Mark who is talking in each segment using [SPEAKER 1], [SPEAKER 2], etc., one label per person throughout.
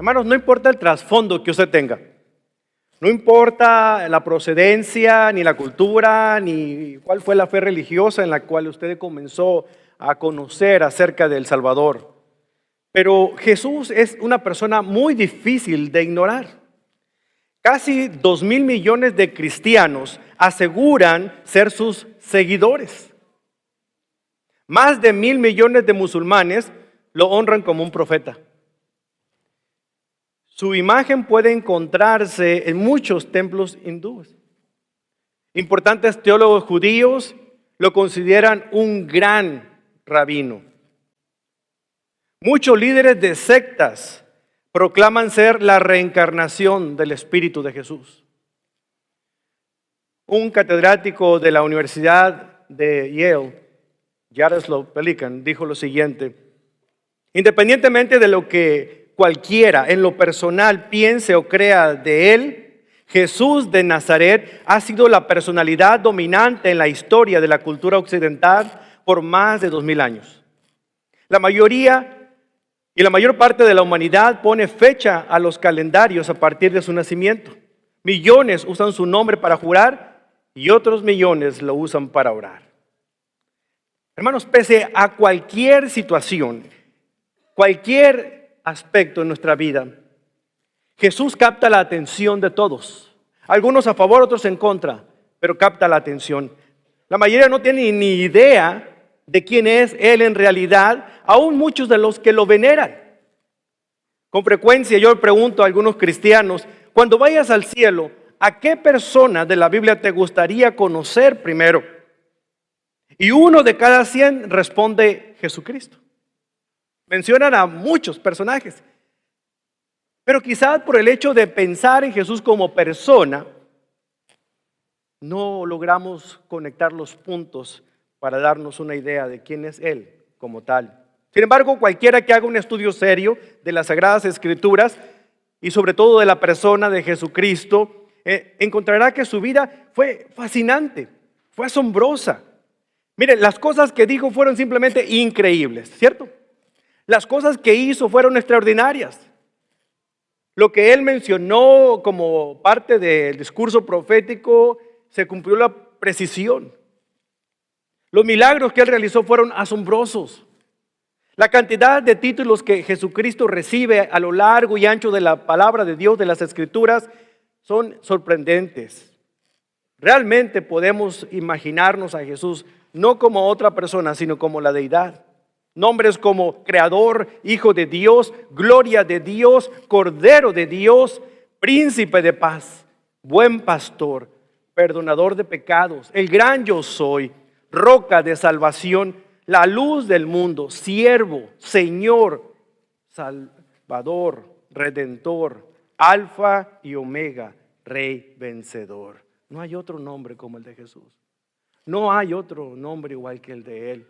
[SPEAKER 1] Hermanos, no importa el trasfondo que usted tenga. No importa la procedencia, ni la cultura, ni cuál fue la fe religiosa en la cual usted comenzó a conocer acerca del Salvador. Pero Jesús es una persona muy difícil de ignorar. Casi 2.000 millones de cristianos aseguran ser sus seguidores. Más de 1.000 millones de musulmanes lo honran como un profeta. Su imagen puede encontrarse en muchos templos hindúes. Importantes teólogos judíos lo consideran un gran rabino. Muchos líderes de sectas proclaman ser la reencarnación del Espíritu de Jesús. Un catedrático de la Universidad de Yale, Jaroslav Pelikan, dijo lo siguiente: independientemente de lo que cualquiera en lo personal piense o crea de él, Jesús de Nazaret ha sido la personalidad dominante en la historia de la cultura occidental por más de 2.000 años. La mayor parte de la humanidad pone fecha a los calendarios a partir de su nacimiento. Millones usan su nombre para jurar y otros millones lo usan para orar. Hermanos, pese a cualquier situación, cualquier aspecto en nuestra vida, Jesús capta la atención de todos. Algunos a favor, otros en contra, pero capta la atención. La mayoría no tiene ni idea de quién es Él en realidad, aún muchos de los que lo veneran. Con frecuencia yo pregunto a algunos cristianos: cuando vayas al cielo, ¿a qué persona de la Biblia te gustaría conocer primero? Y 1 de cada 100 responde Jesucristo. Mencionan a muchos personajes, pero quizás por el hecho de pensar en Jesús como persona, no logramos conectar los puntos para darnos una idea de quién es Él como tal. Sin embargo, cualquiera que haga un estudio serio de las Sagradas Escrituras y sobre todo de la persona de Jesucristo, encontrará que su vida fue fascinante, fue asombrosa. Miren, las cosas que dijo fueron simplemente increíbles, ¿cierto? Las cosas que hizo fueron extraordinarias. Lo que él mencionó como parte del discurso profético se cumplió a la precisión. Los milagros que él realizó fueron asombrosos. La cantidad de títulos que Jesucristo recibe a lo largo y ancho de la palabra de Dios, de las Escrituras, son sorprendentes. Realmente podemos imaginarnos a Jesús no como otra persona, sino como la deidad. Nombres como Creador, Hijo de Dios, Gloria de Dios, Cordero de Dios, Príncipe de paz, Buen Pastor, Perdonador de pecados, el gran yo soy, Roca de salvación, la luz del mundo, Siervo, Señor, Salvador, Redentor, Alfa y Omega, Rey vencedor. No hay otro nombre como el de Jesús. No hay otro nombre igual que el de Él.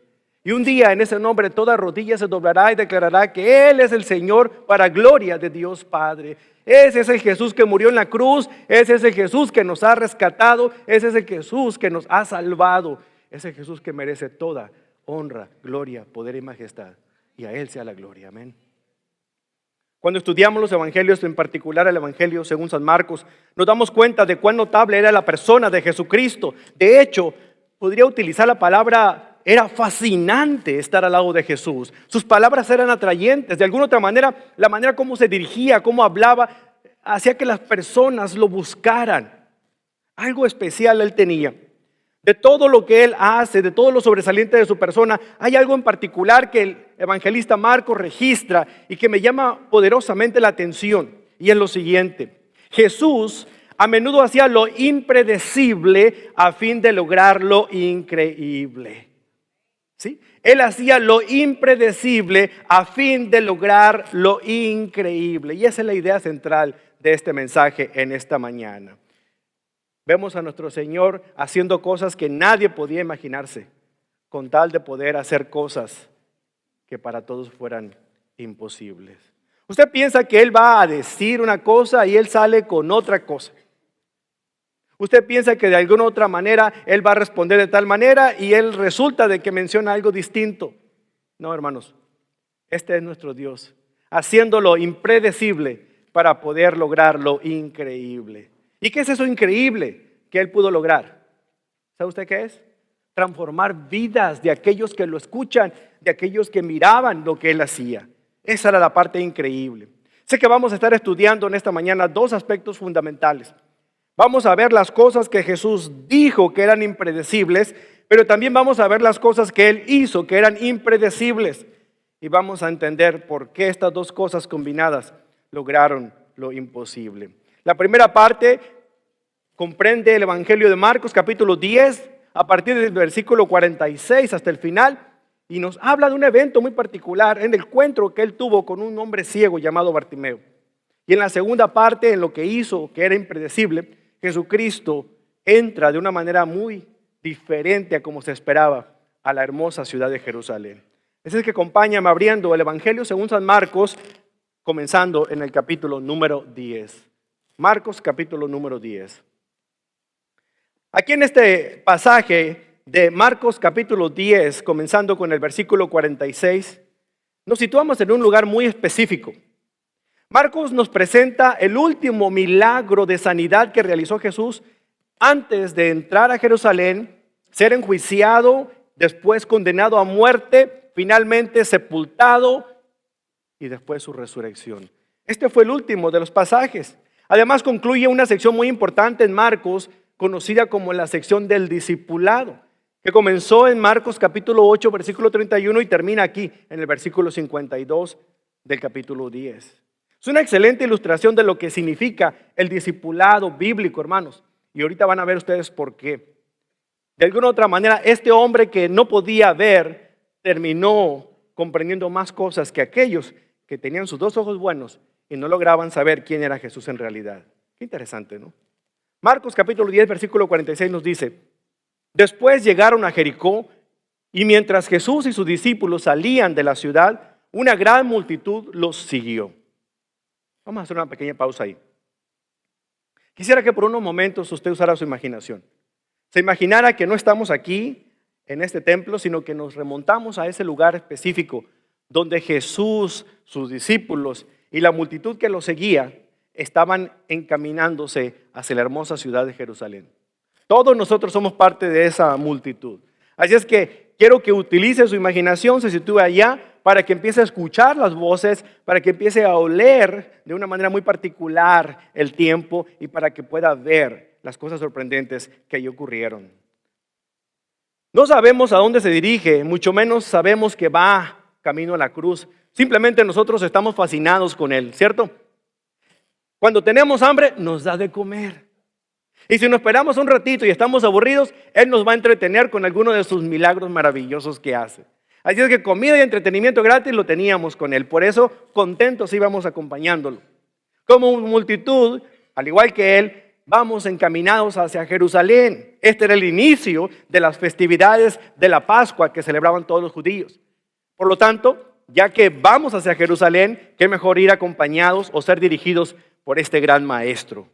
[SPEAKER 1] Y un día en ese nombre toda rodilla se doblará y declarará que Él es el Señor para gloria de Dios Padre. Ese es el Jesús que murió en la cruz, ese es el Jesús que nos ha rescatado, ese es el Jesús que nos ha salvado, ese es el Jesús que merece toda honra, gloria, poder y majestad. Y a Él sea la gloria, amén. Cuando estudiamos los evangelios, en particular el evangelio según San Marcos, nos damos cuenta de cuán notable era la persona de Jesucristo. De hecho, podría utilizar la palabra: era fascinante estar al lado de Jesús. Sus palabras eran atrayentes. De alguna otra manera, la manera como se dirigía, cómo hablaba, hacía que las personas lo buscaran. Algo especial Él tenía. De todo lo que Él hace, de todo lo sobresaliente de su persona, hay algo en particular que el evangelista Marcos registra y que me llama poderosamente la atención. Y es lo siguiente: Jesús a menudo hacía lo impredecible a fin de lograr lo increíble. ¿Sí? Él hacía lo impredecible a fin de lograr lo increíble. Y esa es la idea central de este mensaje en esta mañana. Vemos a nuestro Señor haciendo cosas que nadie podía imaginarse, con tal de poder hacer cosas que para todos fueran imposibles. Usted piensa que Él va a decir una cosa y Él sale con otra cosa. Usted piensa que de alguna otra manera Él va a responder de tal manera y Él resulta de que menciona algo distinto. No, hermanos, este es nuestro Dios. haciendo lo impredecible para poder lograr lo increíble. ¿Y qué es eso increíble que Él pudo lograr? ¿Sabe usted qué es? Transformar vidas de aquellos que lo escuchan, de aquellos que miraban lo que Él hacía. Esa era la parte increíble. Sé que vamos a estar estudiando en esta mañana dos aspectos fundamentales. Vamos a ver las cosas que Jesús dijo que eran impredecibles, pero también vamos a ver las cosas que Él hizo que eran impredecibles. Y vamos a entender por qué estas dos cosas combinadas lograron lo imposible. La primera parte comprende el Evangelio de Marcos, capítulo 10, a partir del versículo 46 hasta el final, y nos habla de un evento muy particular, en el encuentro que Él tuvo con un hombre ciego llamado Bartimeo. Y en la segunda parte, en lo que hizo, que era impredecible, Jesucristo entra de una manera muy diferente a como se esperaba a la hermosa ciudad de Jerusalén. Así es que acompáñame abriendo el Evangelio según San Marcos, comenzando en el capítulo número 10. Marcos capítulo número 10. Aquí en este pasaje de Marcos capítulo 10, comenzando con el versículo 46, nos situamos en un lugar muy específico. Marcos nos presenta el último milagro de sanidad que realizó Jesús antes de entrar a Jerusalén, ser enjuiciado, después condenado a muerte, finalmente sepultado y después su resurrección. Este fue el último de los pasajes. Además concluye una sección muy importante en Marcos, conocida como la sección del discipulado, que comenzó en Marcos capítulo 8, versículo 31 y termina aquí en el versículo 52 del capítulo 10. Es una excelente ilustración de lo que significa el discipulado bíblico, hermanos. Y ahorita van a ver ustedes por qué. De alguna u otra manera, este hombre que no podía ver terminó comprendiendo más cosas que aquellos que tenían sus dos ojos buenos y no lograban saber quién era Jesús en realidad. Qué interesante, ¿no? Marcos capítulo 10, versículo 46 nos dice: después llegaron a Jericó y mientras Jesús y sus discípulos salían de la ciudad, una gran multitud los siguió. Vamos a hacer una pequeña pausa ahí. Quisiera que por unos momentos usted usara su imaginación. Se imaginara que no estamos aquí en este templo, sino que nos remontamos a ese lugar específico donde Jesús, sus discípulos y la multitud que lo seguía estaban encaminándose hacia la hermosa ciudad de Jerusalén. Todos nosotros somos parte de esa multitud. Así es que quiero que utilice su imaginación, se sitúe allá para que empiece a escuchar las voces, para que empiece a oler de una manera muy particular el tiempo y para que pueda ver las cosas sorprendentes que allí ocurrieron. No sabemos a dónde se dirige, mucho menos sabemos que va camino a la cruz. Simplemente nosotros estamos fascinados con Él, ¿cierto? Cuando tenemos hambre, nos da de comer. Y si nos esperamos un ratito y estamos aburridos, Él nos va a entretener con alguno de sus milagros maravillosos que hace. Así es que comida y entretenimiento gratis lo teníamos con Él. Por eso, contentos íbamos acompañándolo. Como multitud, al igual que Él, vamos encaminados hacia Jerusalén. Este era el inicio de las festividades de la Pascua que celebraban todos los judíos. Por lo tanto, ya que vamos hacia Jerusalén, qué mejor ir acompañados o ser dirigidos por este gran maestro.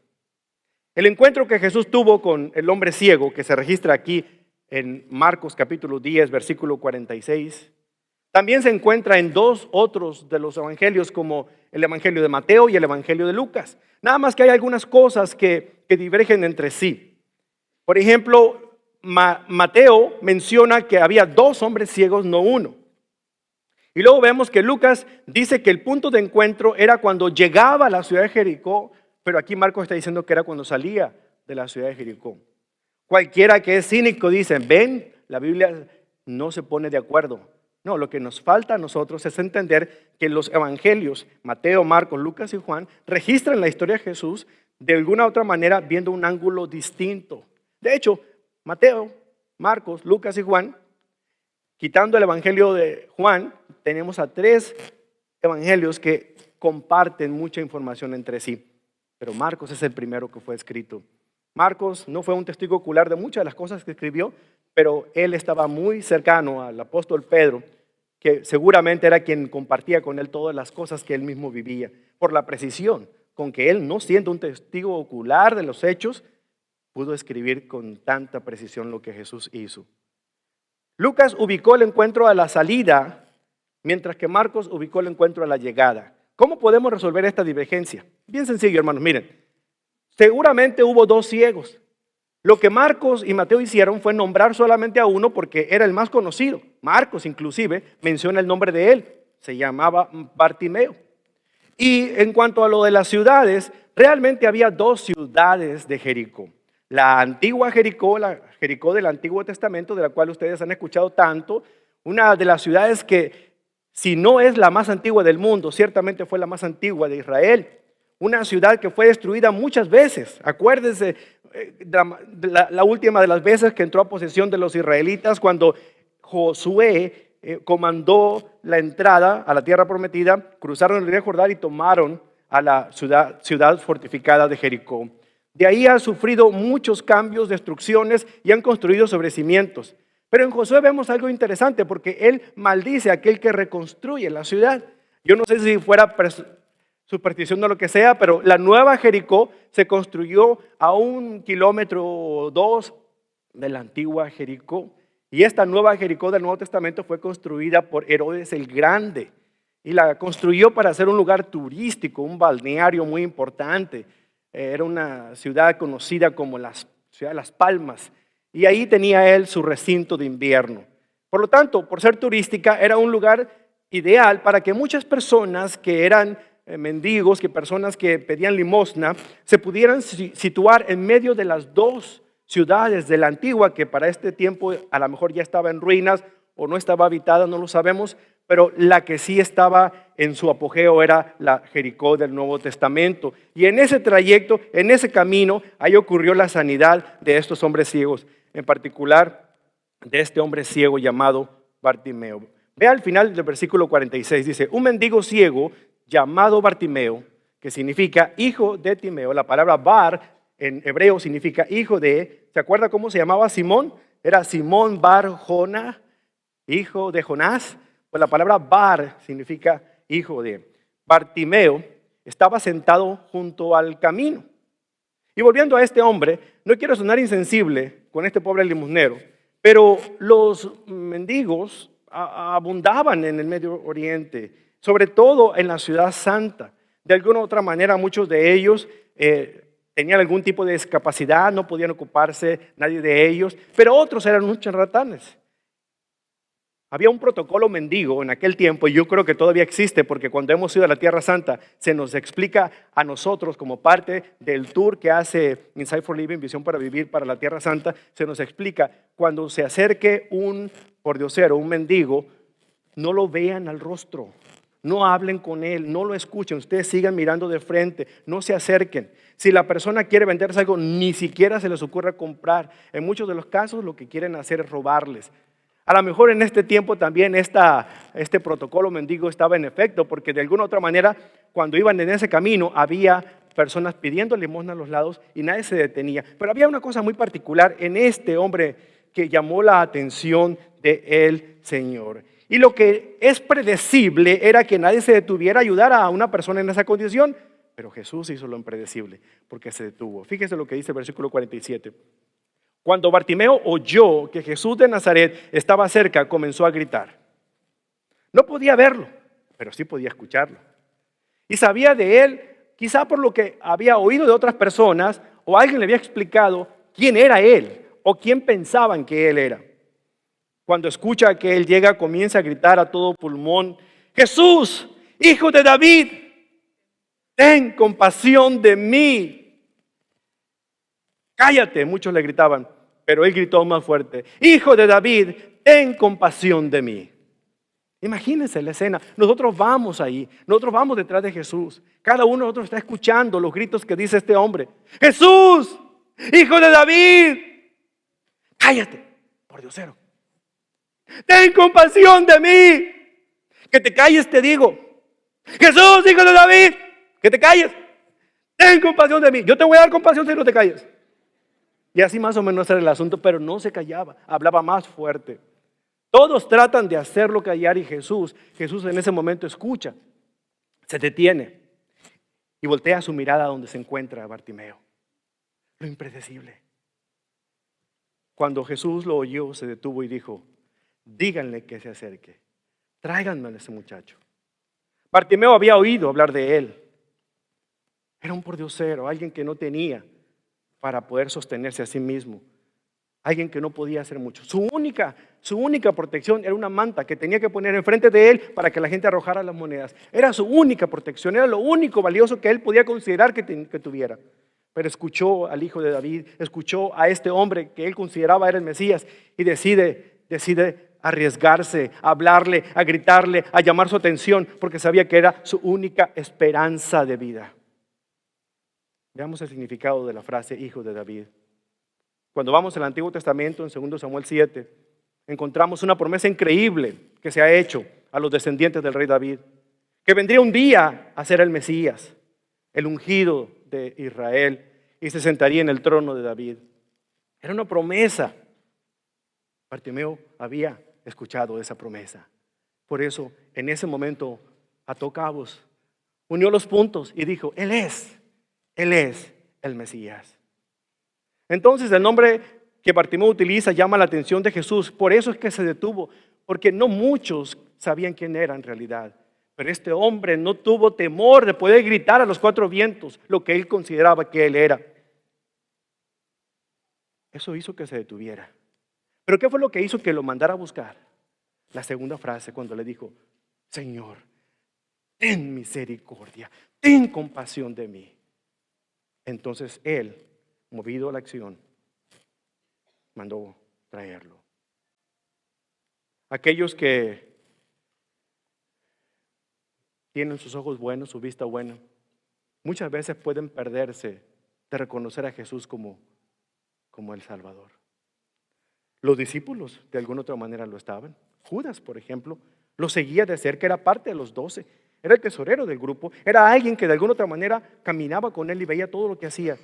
[SPEAKER 1] El encuentro que Jesús tuvo con el hombre ciego, que se registra aquí en Marcos capítulo 10, versículo 46, también se encuentra en dos otros de los evangelios, como el evangelio de Mateo y el evangelio de Lucas. Nada más que hay algunas cosas que divergen entre sí. Por ejemplo, Mateo menciona que había dos hombres ciegos, no uno. Y luego vemos que Lucas dice que el punto de encuentro era cuando llegaba a la ciudad de Jericó, pero aquí Marcos está diciendo que era cuando salía de la ciudad de Jericó. Cualquiera que es cínico dice, ven, la Biblia no se pone de acuerdo. No, lo que nos falta a nosotros es entender que los evangelios, Mateo, Marcos, Lucas y Juan, registran la historia de Jesús de alguna otra manera viendo un ángulo distinto. De hecho, Mateo, Marcos, Lucas y Juan, quitando el evangelio de Juan, tenemos a tres evangelios que comparten mucha información entre sí. Pero Marcos es el primero que fue escrito. Marcos no fue un testigo ocular de muchas de las cosas que escribió, pero él estaba muy cercano al apóstol Pedro, que seguramente era quien compartía con él todas las cosas que él mismo vivía, por la precisión con que él, no siendo un testigo ocular de los hechos, pudo escribir con tanta precisión lo que Jesús hizo. Lucas ubicó el encuentro a la salida, mientras que Marcos ubicó el encuentro a la llegada. ¿Cómo podemos resolver esta divergencia? Bien sencillo, hermanos, miren. Seguramente hubo dos ciegos. Lo que Marcos y Mateo hicieron fue nombrar solamente a uno porque era el más conocido. Marcos inclusive menciona el nombre de él. Se llamaba Bartimeo. Y en cuanto a lo de las ciudades, realmente había dos ciudades de Jericó. La antigua Jericó, la Jericó del Antiguo Testamento, de la cual ustedes han escuchado tanto, una de las ciudades que, si no es la más antigua del mundo, ciertamente fue la más antigua de Israel. Una ciudad que fue destruida muchas veces. Acuérdense la última de las veces que entró a posesión de los israelitas, cuando Josué comandó la entrada a la tierra prometida, cruzaron el río Jordán y tomaron a la ciudad fortificada de Jericó. De ahí ha sufrido muchos cambios, destrucciones y han construido sobre cimientos. Pero en Josué vemos algo interesante porque él maldice a aquel que reconstruye la ciudad. Yo no sé si fuera superstición o lo que sea, pero la nueva Jericó se construyó a 1 kilómetro o 2 de la antigua Jericó. Y esta nueva Jericó del Nuevo Testamento fue construida por Herodes el Grande. Y la construyó para ser un lugar turístico, un balneario muy importante. Era una ciudad conocida como la ciudad de Las Palmas. Y ahí tenía él su recinto de invierno. Por lo tanto, por ser turística, era un lugar ideal para que muchas personas que eran mendigos, que personas que pedían limosna, se pudieran situar en medio de las dos ciudades de la antigua, que para este tiempo a lo mejor ya estaba en ruinas o no estaba habitada, no lo sabemos, pero la que sí estaba en su apogeo era la Jericó del Nuevo Testamento. Y en ese trayecto, en ese camino, ahí ocurrió la sanidad de estos hombres ciegos, en particular de este hombre ciego llamado Bartimeo. Ve al final del versículo 46, dice, un mendigo ciego llamado Bartimeo, que significa hijo de Timeo. La palabra bar en hebreo significa hijo de. ¿Se acuerda cómo se llamaba Simón? Era Simón Bar Jona, hijo de Jonás. Pues la palabra bar significa hijo de. Bartimeo estaba sentado junto al camino. Y volviendo a este hombre, no quiero sonar insensible con este pobre limosnero, pero los mendigos abundaban en el Medio Oriente, sobre todo en la ciudad santa. De alguna u otra manera, muchos de ellos tenían algún tipo de discapacidad, no podían ocuparse nadie de ellos, pero otros eran unos charlatanes. Había un protocolo mendigo en aquel tiempo, y yo creo que todavía existe, porque cuando hemos ido a la Tierra Santa, se nos explica a nosotros como parte del tour que hace Insight for Living, Visión para Vivir para la Tierra Santa, se nos explica, cuando se acerque un pordiosero, un mendigo, no lo vean al rostro, no hablen con él, no lo escuchen, ustedes sigan mirando de frente, no se acerquen. Si la persona quiere venderse algo, ni siquiera se les ocurre comprar. En muchos de los casos lo que quieren hacer es robarles. A lo mejor en este tiempo también este protocolo mendigo estaba en efecto, porque de alguna u otra manera, cuando iban en ese camino, había personas pidiendo limosna a los lados y nadie se detenía. Pero había una cosa muy particular en este hombre que llamó la atención del Señor. Y lo que es predecible era que nadie se detuviera a ayudar a una persona en esa condición, pero Jesús hizo lo impredecible porque se detuvo. Fíjese lo que dice el versículo 47. Cuando Bartimeo oyó que Jesús de Nazaret estaba cerca, comenzó a gritar. No podía verlo, pero sí podía escucharlo. Y sabía de él, quizá por lo que había oído de otras personas, o alguien le había explicado quién era él, o quién pensaban que él era. Cuando escucha que él llega, comienza a gritar a todo pulmón, Jesús, hijo de David, ten compasión de mí. Cállate, muchos le gritaban, pero él gritó más fuerte, hijo de David, ten compasión de mí. Imagínense la escena, nosotros vamos ahí, nosotros vamos detrás de Jesús, cada uno de nosotros está escuchando los gritos que dice este hombre, Jesús, hijo de David, cállate, por Diosero, ten compasión de mí, que te calles te digo, Jesús, hijo de David, que te calles, ten compasión de mí, yo te voy a dar compasión si no te calles. Y así más o menos era el asunto, pero no se callaba, hablaba más fuerte. Todos tratan de hacerlo callar y Jesús en ese momento escucha, se detiene y voltea su mirada a donde se encuentra Bartimeo. Lo impredecible. Cuando Jesús lo oyó, se detuvo y dijo, díganle que se acerque, tráiganme a ese muchacho. Bartimeo había oído hablar de él. Era un pordiosero, alguien que no tenía para poder sostenerse a sí mismo. Alguien que no podía hacer mucho. Su única protección era una manta que tenía que poner enfrente de él para que la gente arrojara las monedas. Era su única protección, era lo único valioso que él podía considerar que tuviera. Pero escuchó al hijo de David, escuchó a este hombre que él consideraba era el Mesías y decide arriesgarse, a hablarle, a gritarle, a llamar su atención, porque sabía que era su única esperanza de vida. Veamos el significado de la frase hijo de David. Cuando vamos al Antiguo Testamento, en 2 Samuel 7, encontramos una promesa increíble que se ha hecho a los descendientes del rey David, que vendría un día a ser el Mesías, el ungido de Israel, y se sentaría en el trono de David. Era una promesa. Bartimeo había escuchado esa promesa. Por eso, en ese momento, ató cabos, unió los puntos y dijo, Él es el Mesías. Entonces el nombre que Bartimeo utiliza llama la atención de Jesús. Por eso es que se detuvo, porque no muchos sabían quién era en realidad. Pero este hombre no tuvo temor de poder gritar a los cuatro vientos lo que él consideraba que él era. Eso hizo que se detuviera. ¿Pero qué fue lo que hizo que lo mandara a buscar? La segunda frase, cuando le dijo, Señor, ten misericordia, ten compasión de mí. Entonces él, movido a la acción, mandó traerlo. Aquellos que tienen sus ojos buenos, su vista buena, muchas veces pueden perderse de reconocer a Jesús como el Salvador. Los discípulos de alguna otra manera lo estaban. Judas, por ejemplo, lo seguía de cerca, era parte de los 12, era el tesorero del grupo, era alguien que de alguna otra manera caminaba con él y veía todo lo que hacía.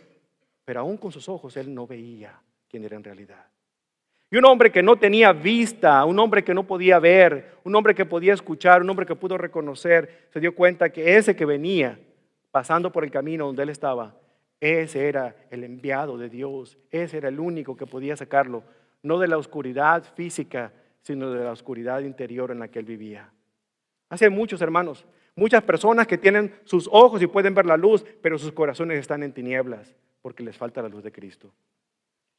[SPEAKER 1] Pero aún con sus ojos él no veía quién era en realidad. Y un hombre que no tenía vista, un hombre que no podía ver, un hombre que podía escuchar, un hombre que pudo reconocer, se dio cuenta que ese que venía pasando por el camino donde él estaba, ese era el enviado de Dios, ese era el único que podía sacarlo, no de la oscuridad física, sino de la oscuridad interior en la que él vivía. Así hay muchos hermanos, muchas personas que tienen sus ojos y pueden ver la luz, pero sus corazones están en tinieblas porque les falta la luz de Cristo.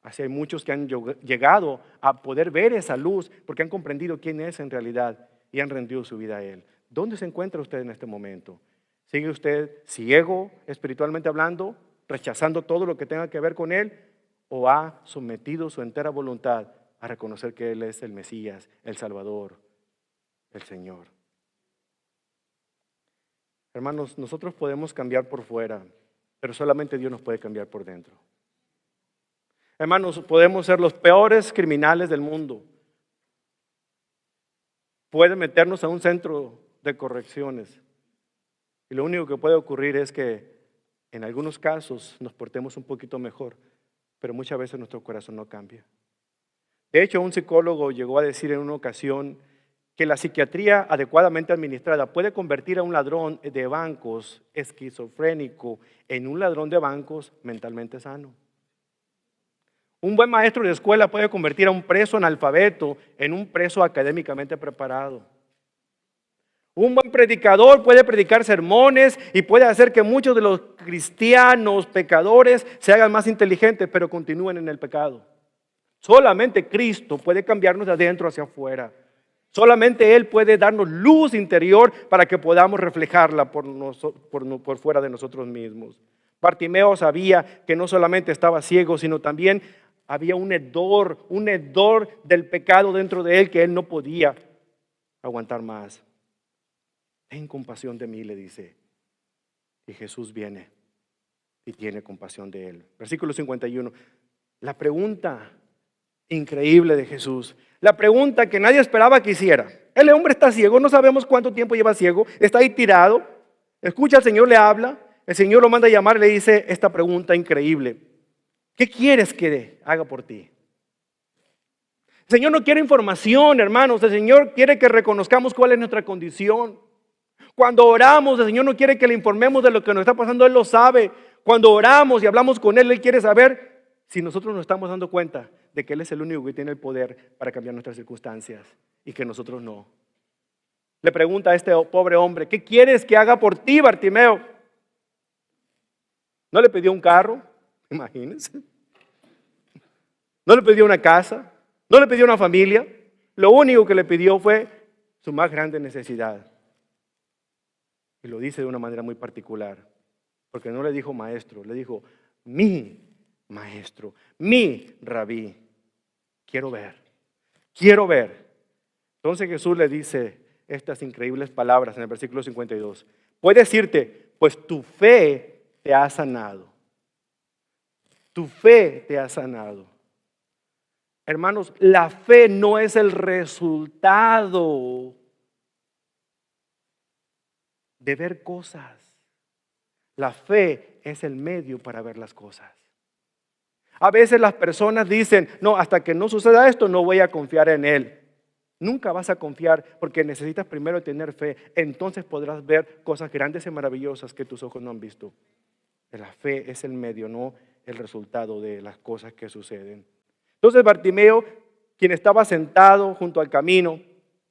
[SPEAKER 1] Así hay muchos que han llegado a poder ver esa luz porque han comprendido quién es en realidad y han rendido su vida a Él. ¿Dónde se encuentra usted en este momento? ¿Sigue usted ciego, espiritualmente hablando, rechazando todo lo que tenga que ver con Él? ¿O ha sometido su entera voluntad a reconocer que Él es el Mesías, el Salvador, el Señor? Hermanos, nosotros podemos cambiar por fuera, pero solamente Dios nos puede cambiar por dentro. Hermanos, podemos ser los peores criminales del mundo. Pueden meternos a un centro de correcciones. Y lo único que puede ocurrir es que en algunos casos nos portemos un poquito mejor, pero muchas veces nuestro corazón no cambia. De hecho, un psicólogo llegó a decir en una ocasión que la psiquiatría adecuadamente administrada puede convertir a un ladrón de bancos esquizofrénico en un ladrón de bancos mentalmente sano. Un buen maestro de escuela puede convertir a un preso analfabeto en un preso académicamente preparado. Un buen predicador puede predicar sermones y puede hacer que muchos de los cristianos pecadores se hagan más inteligentes, pero continúen en el pecado. Solamente Cristo puede cambiarnos de adentro hacia afuera. Solamente Él puede darnos luz interior para que podamos reflejarla por fuera de nosotros mismos. Bartimeo sabía que no solamente estaba ciego, sino también había un hedor del pecado dentro de él que él no podía aguantar más. Ten compasión de mí, le dice. Y Jesús viene y tiene compasión de él. Versículo 51. La pregunta increíble de Jesús. La pregunta que nadie esperaba que hiciera. El hombre está ciego, no sabemos cuánto tiempo lleva ciego, está ahí tirado. Escucha, al Señor le habla, el Señor lo manda a llamar y le dice esta pregunta increíble. ¿Qué quieres que haga por ti? El Señor no quiere información, hermanos. El Señor quiere que reconozcamos cuál es nuestra condición. Cuando oramos, el Señor no quiere que le informemos de lo que nos está pasando, Él lo sabe. Cuando oramos y hablamos con Él, Él quiere saber si nosotros nos estamos dando cuenta de que Él es el único que tiene el poder para cambiar nuestras circunstancias y que nosotros no. Le pregunta a este pobre hombre, ¿qué quieres que haga por ti, Bartimeo? No le pidió un carro, imagínense. No le pidió una casa, no le pidió una familia. Lo único que le pidió fue su más grande necesidad. Y lo dice de una manera muy particular, porque no le dijo maestro, le dijo mi maestro, mi rabí. Quiero ver, quiero ver. Entonces Jesús le dice estas increíbles palabras en el versículo 52. Puedes irte, pues tu fe te ha sanado. Tu fe te ha sanado. Hermanos, la fe no es el resultado de ver cosas. La fe es el medio para ver las cosas. A veces las personas dicen, no, hasta que no suceda esto no voy a confiar en Él. Nunca vas a confiar porque necesitas primero tener fe. Entonces podrás ver cosas grandes y maravillosas que tus ojos no han visto. La fe es el medio, no el resultado de las cosas que suceden. Entonces Bartimeo, quien estaba sentado junto al camino,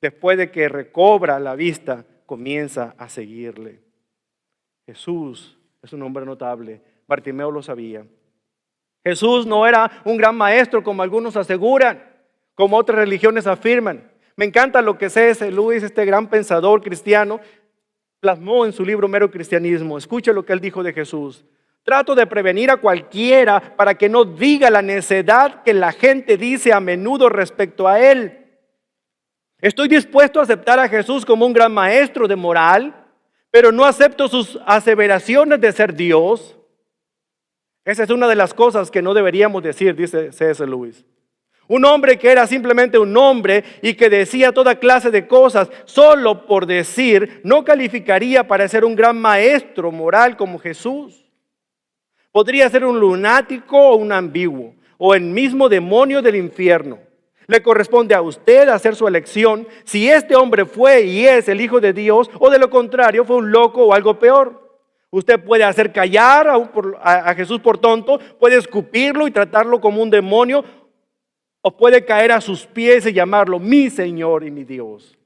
[SPEAKER 1] después de que recobra la vista, comienza a seguirle. Jesús es un hombre notable. Bartimeo lo sabía. Jesús no era un gran maestro como algunos aseguran, como otras religiones afirman. Me encanta lo que C.S. Lewis, este gran pensador cristiano, plasmó en su libro Mero Cristianismo. Escuche lo que él dijo de Jesús. Trato de prevenir a cualquiera para que no diga la necedad que la gente dice a menudo respecto a él. Estoy dispuesto a aceptar a Jesús como un gran maestro de moral, pero no acepto sus aseveraciones de ser Dios. Esa es una de las cosas que no deberíamos decir, dice C.S. Lewis. Un hombre que era simplemente un hombre y que decía toda clase de cosas solo por decir, no calificaría para ser un gran maestro moral como Jesús. Podría ser un lunático o un ambiguo, o el mismo demonio del infierno. Le corresponde a usted hacer su elección si este hombre fue y es el Hijo de Dios, o de lo contrario fue un loco o algo peor. Usted puede hacer callar a Jesús por tonto, puede escupirlo y tratarlo como un demonio, o puede caer a sus pies y llamarlo mi Señor y mi Dios.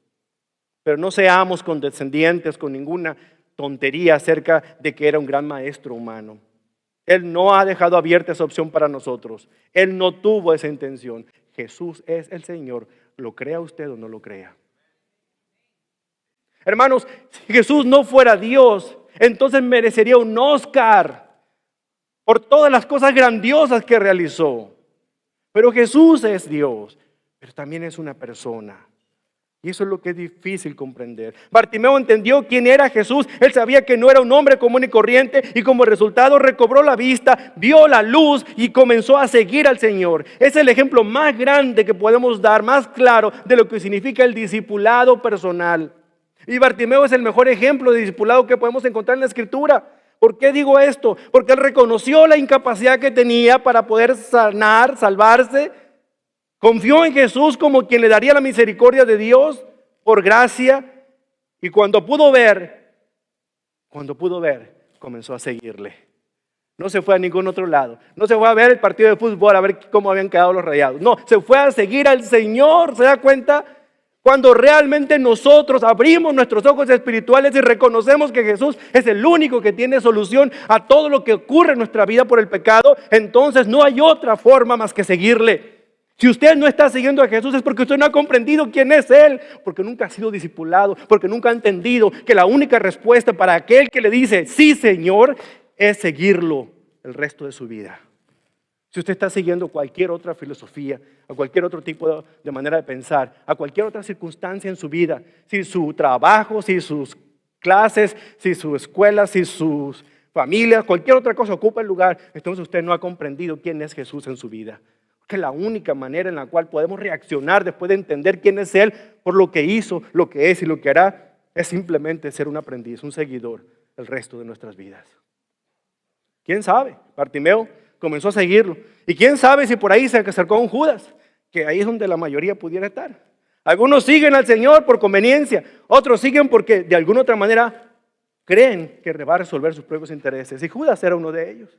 [SPEAKER 1] Pero no seamos condescendientes con ninguna tontería acerca de que era un gran maestro humano. Él no ha dejado abierta esa opción para nosotros. Él no tuvo esa intención. Jesús es el Señor, lo crea usted o no lo crea. Hermanos, si Jesús no fuera Dios, entonces merecería un Oscar por todas las cosas grandiosas que realizó. Pero Jesús es Dios, pero también es una persona. Y eso es lo que es difícil comprender. Bartimeo entendió quién era Jesús. Él sabía que no era un hombre común y corriente, y como resultado recobró la vista, vio la luz y comenzó a seguir al Señor. Es el ejemplo más grande que podemos dar, más claro de lo que significa el discipulado personal. Y Bartimeo es el mejor ejemplo de discipulado que podemos encontrar en la Escritura. ¿Por qué digo esto? Porque él reconoció la incapacidad que tenía para poder sanar, salvarse. Confió en Jesús como quien le daría la misericordia de Dios por gracia. Y cuando pudo ver, comenzó a seguirle. No se fue a ningún otro lado. No se fue a ver el partido de fútbol, a ver cómo habían quedado los Rayados. No, se fue a seguir al Señor. ¿Se da cuenta? Cuando realmente nosotros abrimos nuestros ojos espirituales y reconocemos que Jesús es el único que tiene solución a todo lo que ocurre en nuestra vida por el pecado, entonces no hay otra forma más que seguirle. Si usted no está siguiendo a Jesús es porque usted no ha comprendido quién es Él, porque nunca ha sido discipulado, porque nunca ha entendido que la única respuesta para aquel que le dice sí, Señor, es seguirlo el resto de su vida. Si usted está siguiendo cualquier otra filosofía, a cualquier otro tipo de manera de pensar, a cualquier otra circunstancia en su vida, si su trabajo, si sus clases, si su escuela, si sus familias, cualquier otra cosa ocupa el lugar, entonces usted no ha comprendido quién es Jesús en su vida. Que la única manera en la cual podemos reaccionar después de entender quién es Él por lo que hizo, lo que es y lo que hará, es simplemente ser un aprendiz, un seguidor el resto de nuestras vidas. ¿Quién sabe? Bartimeo comenzó a seguirlo. Y quién sabe si por ahí se acercó a un Judas, que ahí es donde la mayoría pudiera estar. Algunos siguen al Señor por conveniencia, otros siguen porque de alguna otra manera creen que va a resolver sus propios intereses. Y Judas era uno de ellos.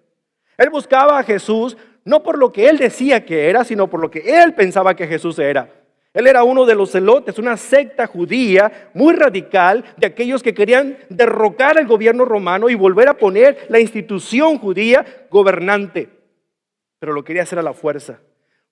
[SPEAKER 1] Él buscaba a Jesús no por lo que él decía que era, sino por lo que él pensaba que Jesús era. Él era uno de los celotes, una secta judía muy radical de aquellos que querían derrocar al gobierno romano y volver a poner la institución judía gobernante. Pero lo quería hacer a la fuerza.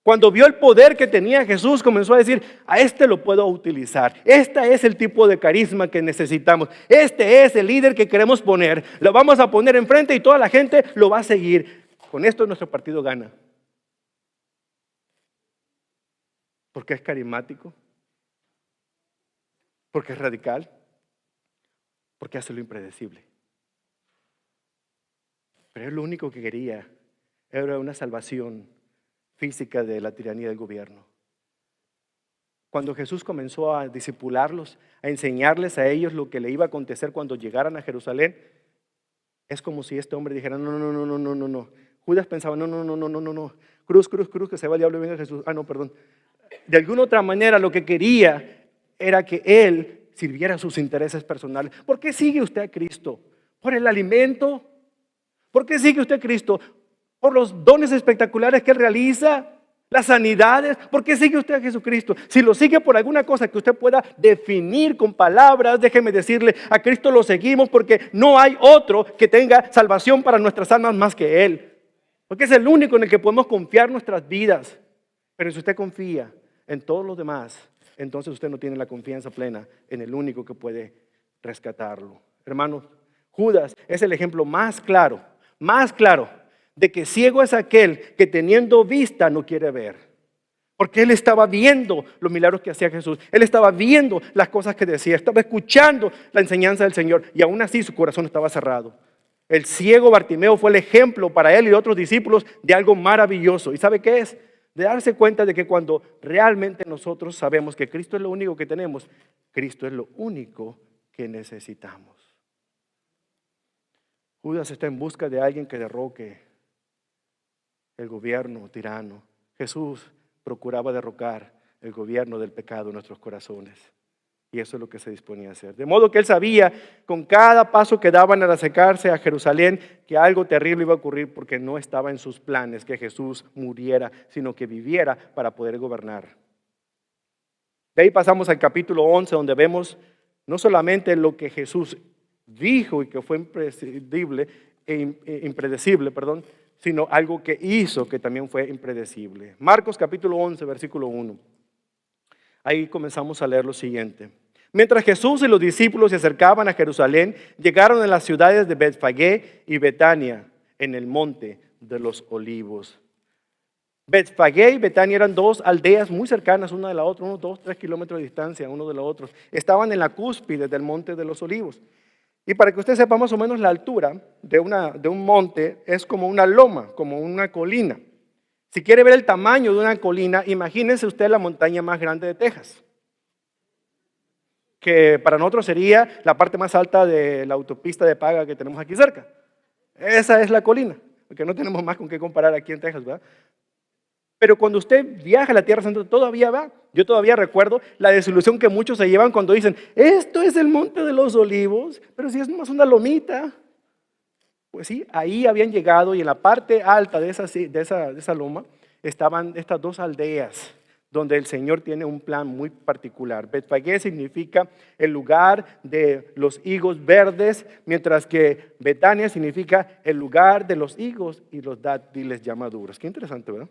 [SPEAKER 1] Cuando vio el poder que tenía Jesús, comenzó a decir, a este lo puedo utilizar. Este es el tipo de carisma que necesitamos. Este es el líder que queremos poner. Lo vamos a poner enfrente y toda la gente lo va a seguir. Con esto nuestro partido gana. Porque es carismático, porque es radical, porque hace lo impredecible. Pero él lo único que quería era una salvación física de la tiranía del gobierno. Cuando Jesús comenzó a discipularlos, a enseñarles a ellos lo que le iba a acontecer cuando llegaran a Jerusalén, es como si este hombre dijera, no. Judas pensaba, no. Cruz, que se va el diablo y venga Jesús. No, perdón. De alguna otra manera lo que quería era que él sirviera a sus intereses personales. ¿Por qué sigue usted a Cristo? ¿Por el alimento? ¿Por qué sigue usted a Cristo? ¿Por los dones espectaculares que él realiza? ¿Las sanidades? ¿Por qué sigue usted a Jesucristo? Si lo sigue por alguna cosa que usted pueda definir con palabras, déjeme decirle, a Cristo lo seguimos porque no hay otro que tenga salvación para nuestras almas más que Él. Porque es el único en el que podemos confiar nuestras vidas. Pero si usted confía en todos los demás, entonces usted no tiene la confianza plena en el único que puede rescatarlo. Hermanos, Judas es el ejemplo más claro de que ciego es aquel que teniendo vista no quiere ver. Porque él estaba viendo los milagros que hacía Jesús. Él estaba viendo las cosas que decía. Estaba escuchando la enseñanza del Señor. Y aún así su corazón estaba cerrado. El ciego Bartimeo fue el ejemplo para él y otros discípulos de algo maravilloso. ¿Y sabe qué es? De darse cuenta de que cuando realmente nosotros sabemos que Cristo es lo único que tenemos, Cristo es lo único que necesitamos. Judas está en busca de alguien que derroque el gobierno tirano. Jesús procuraba derrocar el gobierno del pecado en nuestros corazones. Y eso es lo que se disponía a hacer. De modo que él sabía con cada paso que daban al acercarse a Jerusalén que algo terrible iba a ocurrir porque no estaba en sus planes que Jesús muriera, sino que viviera para poder gobernar. De ahí pasamos al capítulo 11 donde vemos no solamente lo que Jesús dijo y que fue impredecible, sino algo que hizo que también fue impredecible. Marcos capítulo 11, versículo 1. Ahí comenzamos a leer lo siguiente. Mientras Jesús y los discípulos se acercaban a Jerusalén, llegaron a las ciudades de Betfagé y Betania, en el monte de los olivos. Betfagé y Betania eran dos aldeas muy cercanas una de la otra, unos 2-3 kilómetros de distancia uno de los otros. Estaban en la cúspide del monte de los olivos. Y para que usted sepa más o menos la altura de un monte, es como una loma, como una colina. Si quiere ver el tamaño de una colina, imagínese usted la montaña más grande de Texas, que para nosotros sería la parte más alta de la autopista de paga que tenemos aquí cerca. Esa es la colina, porque no tenemos más con qué comparar aquí en Texas, ¿verdad? Pero cuando usted viaja a la Tierra Santa, todavía va. Yo todavía recuerdo la desilusión que muchos se llevan cuando dicen, esto es el monte de los olivos, pero si es nomás una lomita. Pues sí, ahí habían llegado y en la parte alta de esa loma estaban estas dos aldeas donde el Señor tiene un plan muy particular. Betfagé significa el lugar de los higos verdes, mientras que Betania significa el lugar de los higos y los dátiles ya maduros. Qué interesante, ¿verdad?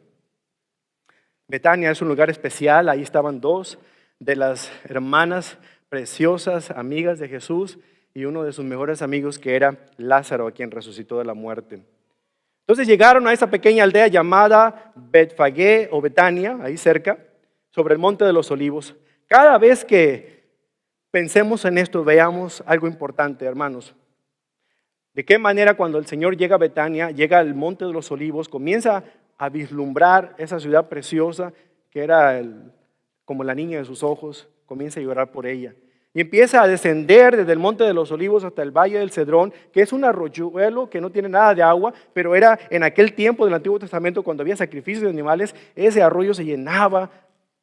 [SPEAKER 1] Betania es un lugar especial, ahí estaban dos de las hermanas preciosas, amigas de Jesús, y uno de sus mejores amigos que era Lázaro, a quien resucitó de la muerte. Entonces llegaron a esa pequeña aldea llamada Betfagé o Betania, ahí cerca, sobre el monte de los olivos. Cada vez que pensemos en esto, veamos algo importante, hermanos. De qué manera cuando el Señor llega a Betania, llega al monte de los olivos, comienza a vislumbrar esa ciudad preciosa que era como la niña de sus ojos, comienza a llorar por ella. Y empieza a descender desde el monte de los olivos hasta el valle del Cedrón, que es un arroyuelo que no tiene nada de agua, pero era en aquel tiempo del Antiguo Testamento cuando había sacrificios de animales, ese arroyo se llenaba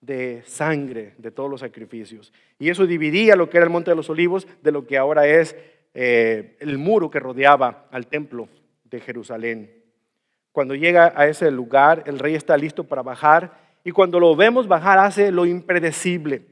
[SPEAKER 1] de sangre de todos los sacrificios. Y eso dividía lo que era el monte de los olivos de lo que ahora es el muro que rodeaba al templo de Jerusalén. Cuando llega a ese lugar, el rey está listo para bajar y cuando lo vemos bajar hace lo impredecible.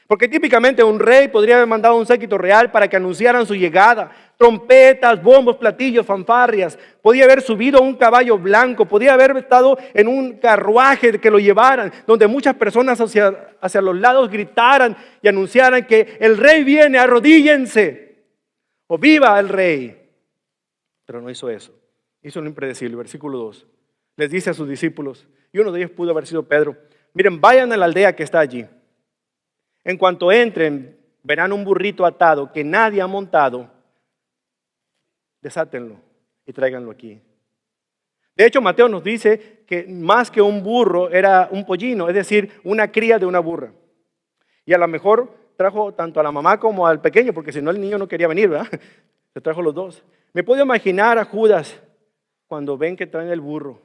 [SPEAKER 1] Porque típicamente un rey podría haber mandado un séquito real para que anunciaran su llegada. Trompetas, bombos, platillos, fanfarrias. Podía haber subido a un caballo blanco. Podía haber estado en un carruaje que lo llevaran, donde muchas personas hacia los lados gritaran y anunciaran que el rey viene, arrodíllense. O viva el rey. Pero no hizo eso. Hizo lo impredecible. Versículo 2. Les dice a sus discípulos, y uno de ellos pudo haber sido Pedro: miren, vayan a la aldea que está allí. En cuanto entren, verán un burrito atado que nadie ha montado. Desátenlo y tráiganlo aquí. De hecho, Mateo nos dice que más que un burro era un pollino, es decir, una cría de una burra. Y a lo mejor trajo tanto a la mamá como al pequeño, porque si no el niño no quería venir, ¿verdad? Se trajo los dos. Me puedo imaginar a Judas cuando ven que traen el burro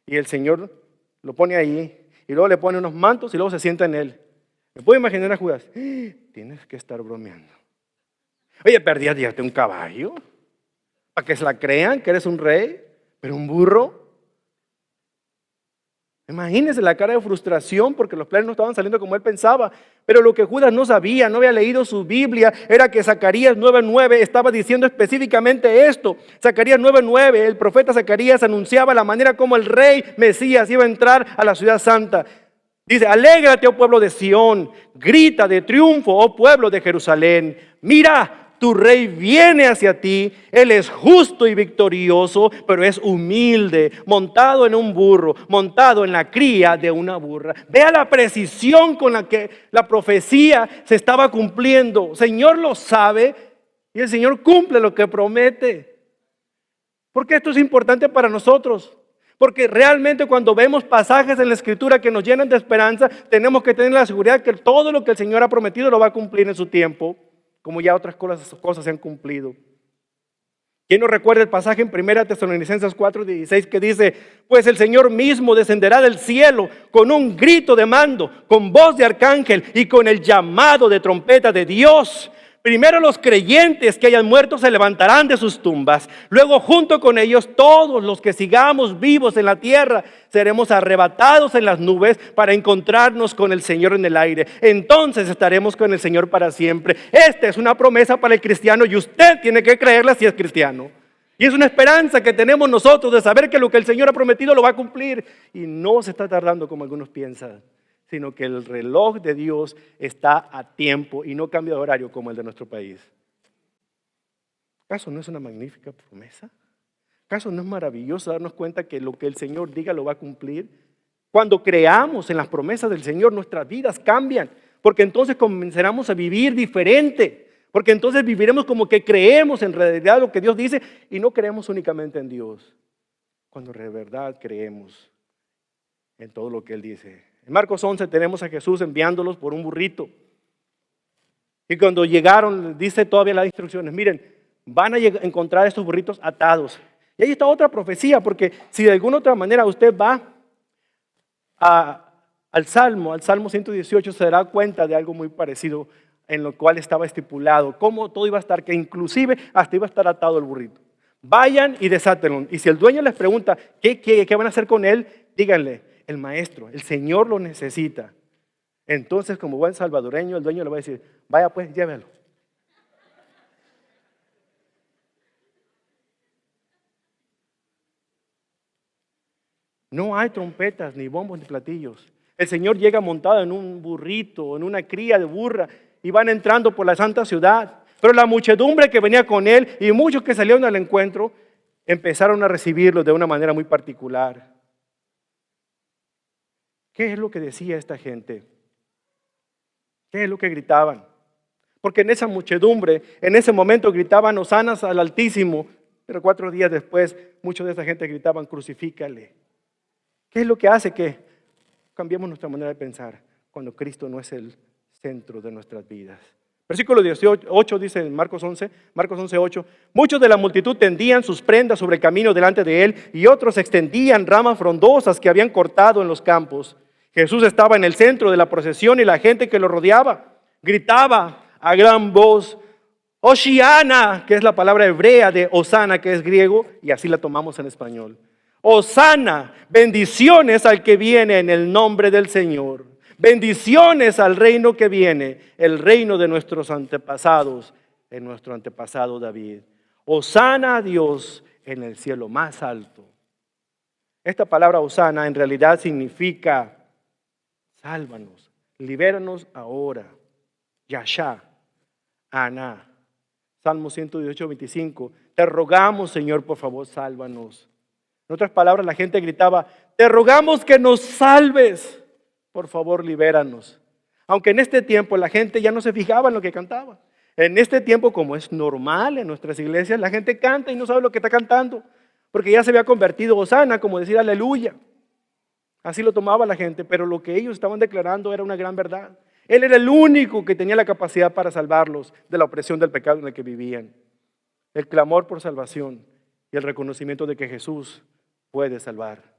[SPEAKER 1] y el Señor lo pone ahí y luego le pone unos mantos y luego se sienta en él. Me puedo imaginar a Judas: tienes que estar bromeando. Oye, perdías un caballo para que se la crean que eres un rey, pero un burro. Imagínense la cara de frustración porque los planes no estaban saliendo como él pensaba. Pero lo que Judas no sabía, no había leído su Biblia, era que Zacarías 9:9 estaba diciendo específicamente esto. Zacarías 9:9, el profeta Zacarías anunciaba la manera como el rey Mesías iba a entrar a la ciudad santa. Dice: alégrate, oh pueblo de Sión, grita de triunfo, oh pueblo de Jerusalén. Mira, tu rey viene hacia ti, él es justo y victorioso, pero es humilde, montado en un burro, montado en la cría de una burra. Vea la precisión con la que la profecía se estaba cumpliendo. El Señor lo sabe y el Señor cumple lo que promete. ¿Por qué esto es importante para nosotros? Porque realmente cuando vemos pasajes en la Escritura que nos llenan de esperanza, tenemos que tener la seguridad que todo lo que el Señor ha prometido lo va a cumplir en su tiempo, como ya otras cosas se han cumplido. ¿Quién nos recuerda el pasaje en 1 Tesalonicenses 4:16 que dice: pues el Señor mismo descenderá del cielo con un grito de mando, con voz de arcángel y con el llamado de trompeta de Dios? Primero los creyentes que hayan muerto se levantarán de sus tumbas. Luego junto con ellos todos los que sigamos vivos en la tierra seremos arrebatados en las nubes para encontrarnos con el Señor en el aire. Entonces estaremos con el Señor para siempre. Esta es una promesa para el cristiano y usted tiene que creerla si es cristiano. Y es una esperanza que tenemos nosotros de saber que lo que el Señor ha prometido lo va a cumplir. Y no se está tardando como algunos piensan, sino que el reloj de Dios está a tiempo y no cambia de horario como el de nuestro país. ¿Acaso no es una magnífica promesa? ¿Acaso no es maravilloso darnos cuenta que lo que el Señor diga lo va a cumplir? Cuando creamos en las promesas del Señor, nuestras vidas cambian, porque entonces comenzaremos a vivir diferente, porque entonces viviremos como que creemos en realidad lo que Dios dice y no creemos únicamente en Dios, cuando de verdad creemos en todo lo que Él dice. En Marcos 11 tenemos a Jesús enviándolos por un burrito. Y cuando llegaron, dice todavía las instrucciones: miren, van a encontrar estos burritos atados. Y ahí está otra profecía, porque si de alguna otra manera usted va al Salmo 118, se dará cuenta de algo muy parecido en lo cual estaba estipulado, cómo todo iba a estar, que inclusive hasta iba a estar atado el burrito. Vayan y desátenlo. Y si el dueño les pregunta qué van a hacer con él, díganle: el maestro, el Señor lo necesita. Entonces, como buen salvadoreño, el dueño le va a decir: vaya pues, llévelo. No hay trompetas, ni bombos, ni platillos. El Señor llega montado en un burrito, en una cría de burra, y van entrando por la santa ciudad. Pero la muchedumbre que venía con él y muchos que salieron al encuentro empezaron a recibirlo de una manera muy particular. ¿Qué es lo que decía esta gente? ¿Qué es lo que gritaban? Porque en esa muchedumbre, en ese momento gritaban hosanas al Altísimo, pero 4 días después muchos de esa gente gritaban: crucifícale. ¿Qué es lo que hace que cambiemos nuestra manera de pensar cuando Cristo no es el centro de nuestras vidas? Versículo 18 dice en Marcos 11:8, muchos de la multitud tendían sus prendas sobre el camino delante de él y otros extendían ramas frondosas que habían cortado en los campos. Jesús estaba en el centro de la procesión y la gente que lo rodeaba gritaba a gran voz: Hoshiana, que es la palabra hebrea de Hosana, que es griego, y así la tomamos en español. Hosana, bendiciones al que viene en el nombre del Señor. Bendiciones al reino que viene, el reino de nuestros antepasados, en nuestro antepasado David. Hosana a Dios en el cielo más alto. Esta palabra hosana en realidad significa sálvanos, libéranos ahora. Yashá, Aná. Salmo 118, 25. Te rogamos, Señor, por favor, sálvanos. En otras palabras, la gente gritaba, te rogamos que nos salves. Por favor, libéranos. Aunque en este tiempo la gente ya no se fijaba en lo que cantaba. En este tiempo, como es normal en nuestras iglesias, la gente canta y no sabe lo que está cantando. Porque ya se había convertido hosana, como decir aleluya. Así lo tomaba la gente, pero lo que ellos estaban declarando era una gran verdad. Él era el único que tenía la capacidad para salvarlos de la opresión del pecado en el que vivían. El clamor por salvación y el reconocimiento de que Jesús puede salvar.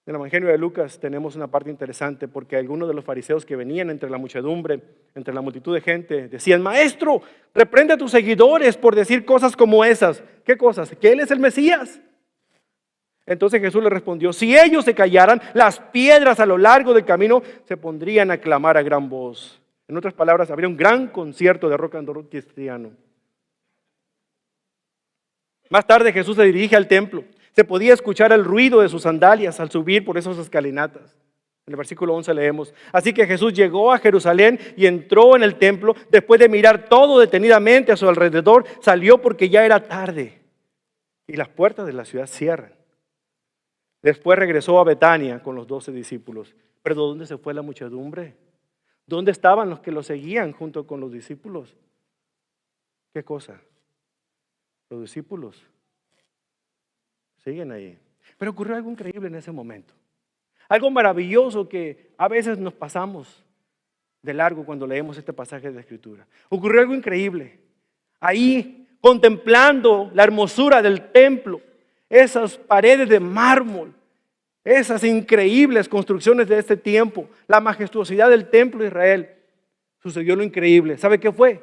[SPEAKER 1] En el Evangelio de Lucas tenemos una parte interesante porque algunos de los fariseos que venían entre la muchedumbre, entre la multitud de gente, decían, Maestro, reprende a tus seguidores por decir cosas como esas. ¿Qué cosas? Que Él es el Mesías. Entonces Jesús le respondió, si ellos se callaran, las piedras a lo largo del camino se pondrían a clamar a gran voz. En otras palabras, habría un gran concierto de rock and roll cristiano. Más tarde Jesús se dirige al templo. Se podía escuchar el ruido de sus sandalias al subir por esas escalinatas. En el versículo 11 leemos, así que Jesús llegó a Jerusalén y entró en el templo. Después de mirar todo detenidamente a su alrededor, salió porque ya era tarde y las puertas de la ciudad cierran. Después regresó a Betania con los 12 discípulos. ¿Pero dónde se fue la muchedumbre? ¿Dónde estaban los que lo seguían junto con los discípulos? ¿Qué cosa? Los discípulos siguen ahí. Pero ocurrió algo increíble en ese momento. Algo maravilloso que a veces nos pasamos de largo cuando leemos este pasaje de la Escritura. Ocurrió algo increíble. Ahí, contemplando la hermosura del templo, esas paredes de mármol, esas increíbles construcciones de este tiempo, la majestuosidad del templo de Israel, sucedió lo increíble. ¿Sabe qué fue?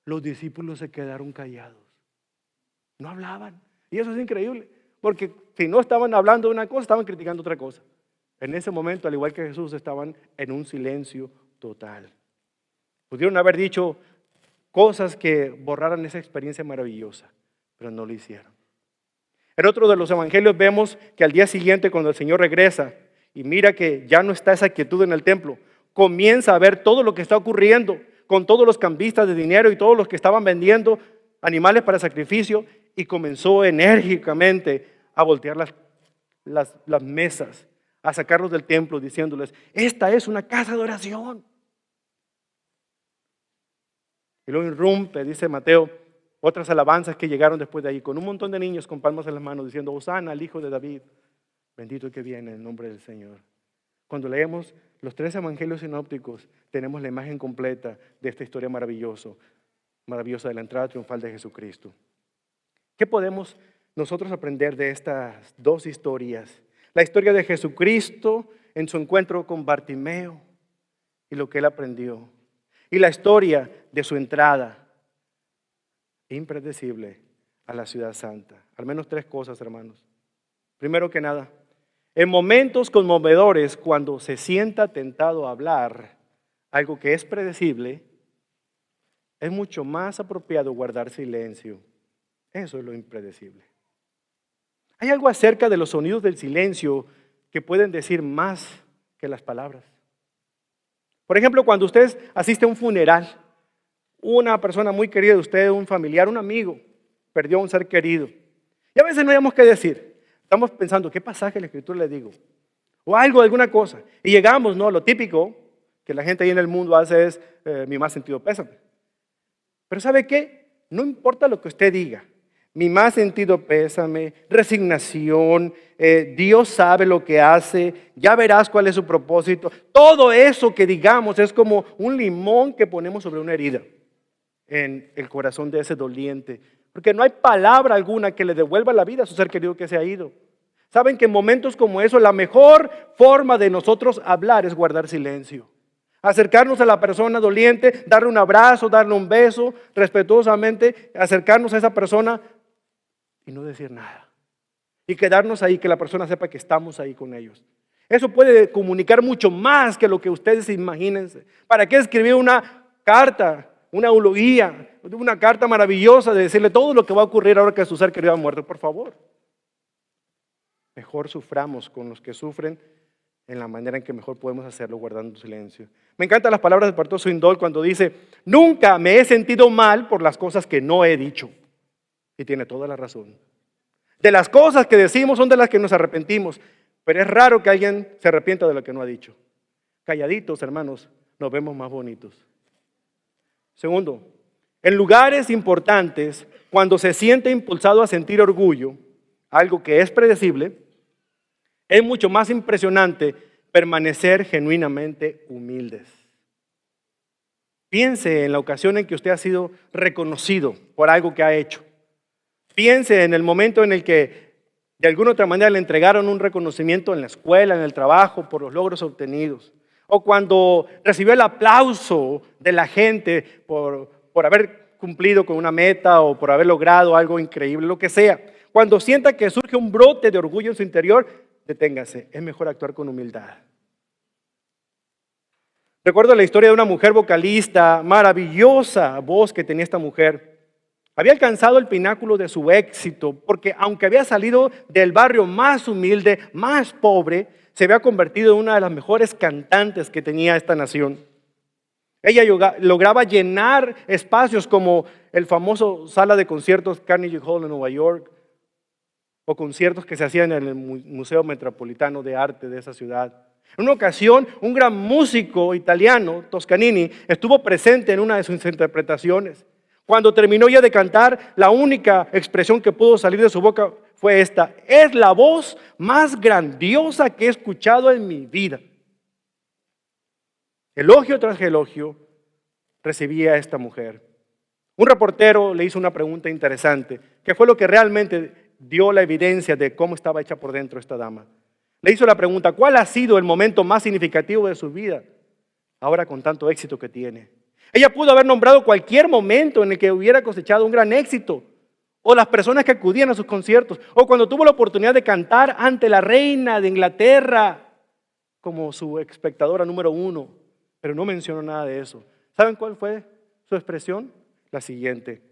[SPEAKER 1] Los discípulos se quedaron callados. No hablaban. Y eso es increíble, porque si no estaban hablando de una cosa, estaban criticando otra cosa. En ese momento, al igual que Jesús, estaban en un silencio total. Pudieron haber dicho cosas que borraran esa experiencia maravillosa, pero no lo hicieron. En otro de los evangelios vemos que al día siguiente, cuando el Señor regresa y mira que ya no está esa quietud en el templo, comienza a ver todo lo que está ocurriendo con todos los cambistas de dinero y todos los que estaban vendiendo animales para sacrificio, y comenzó enérgicamente a voltear las mesas, a sacarlos del templo diciéndoles, esta es una casa de oración. Y luego irrumpe, dice Mateo, otras alabanzas que llegaron después de ahí, con un montón de niños con palmas en las manos diciendo, Hosana al Hijo de David, bendito el que viene en el nombre del Señor. Cuando leemos los 3 evangelios sinópticos, tenemos la imagen completa de esta historia maravillosa de la entrada triunfal de Jesucristo. ¿Qué podemos nosotros aprender de estas 2 historias? La historia de Jesucristo en su encuentro con Bartimeo y lo que él aprendió. Y la historia de su entrada impredecible a la ciudad santa. Al menos 3 cosas, hermanos. Primero que nada, en momentos conmovedores, cuando se sienta tentado a hablar algo que es predecible, es mucho más apropiado guardar silencio. Eso es lo impredecible. Hay algo acerca de los sonidos del silencio que pueden decir más que las palabras. Por ejemplo, cuando usted asiste a un funeral, una persona muy querida de usted, un familiar, un amigo, perdió a un ser querido. Y a veces no sabemos qué decir. Estamos pensando, ¿qué pasaje de la Escritura le digo? O algo, alguna cosa. Y llegamos, ¿no? Lo típico que la gente ahí en el mundo hace es mi más sentido pésame. Pero ¿sabe qué? No importa lo que usted diga. Mi más sentido pésame, resignación, Dios sabe lo que hace, ya verás cuál es su propósito. Todo eso que digamos es como un limón que ponemos sobre una herida en el corazón de ese doliente. Porque no hay palabra alguna que le devuelva la vida a su ser querido que se ha ido. Saben que en momentos como eso, la mejor forma de nosotros hablar es guardar silencio. Acercarnos a la persona doliente, darle un abrazo, darle un beso, respetuosamente, acercarnos a esa persona y no decir nada. y quedarnos ahí, que la persona sepa que estamos ahí con ellos. Eso puede comunicar mucho más que lo que ustedes se imaginen. ¿Para qué escribir una carta, una eulogía, una carta maravillosa de decirle todo lo que va a ocurrir ahora que su ser querido ha muerto? Por favor. Mejor suframos con los que sufren en la manera en que mejor podemos hacerlo, guardando silencio. Me encantan las palabras del pastor Swindoll cuando dice: nunca me he sentido mal por las cosas que no he dicho. Y tiene toda la razón. De las cosas que decimos son de las que nos arrepentimos, pero es raro que alguien se arrepienta de lo que no ha dicho. Calladitos, hermanos, nos vemos más bonitos. Segundo, en lugares importantes, cuando se siente impulsado a sentir orgullo, algo que es predecible, es mucho más impresionante permanecer genuinamente humildes. Piense en la ocasión en que usted ha sido reconocido por algo que ha hecho. Piense en el momento en el que de alguna otra manera le entregaron un reconocimiento en la escuela, en el trabajo, por los logros obtenidos. O cuando recibió el aplauso de la gente por haber cumplido con una meta o por haber logrado algo increíble, lo que sea. Cuando sienta que surge un brote de orgullo en su interior, deténgase. Es mejor actuar con humildad. Recuerdo la historia de una mujer vocalista, maravillosa voz que tenía esta mujer. Había alcanzado el pináculo de su éxito porque aunque había salido del barrio más humilde, más pobre, se había convertido en una de las mejores cantantes que tenía esta nación. Ella lograba llenar espacios como el famoso sala de conciertos Carnegie Hall en Nueva York, o conciertos que se hacían en el Museo Metropolitano de Arte de esa ciudad. En una ocasión, un gran músico italiano, Toscanini, estuvo presente en una de sus interpretaciones. Cuando terminó ya de cantar, la única expresión que pudo salir de su boca fue esta: es la voz más grandiosa que he escuchado en mi vida. Elogio tras elogio recibía a esta mujer. Un reportero le hizo una pregunta interesante, que fue lo que realmente dio la evidencia de cómo estaba hecha por dentro esta dama. Le hizo la pregunta: ¿cuál ha sido el momento más significativo de su vida ahora con tanto éxito que tiene? Ella pudo haber nombrado cualquier momento en el que hubiera cosechado un gran éxito, o las personas que acudían a sus conciertos, o cuando tuvo la oportunidad de cantar ante la reina de Inglaterra como su espectadora número 1, pero no mencionó nada de eso. ¿Saben cuál fue su expresión? La siguiente: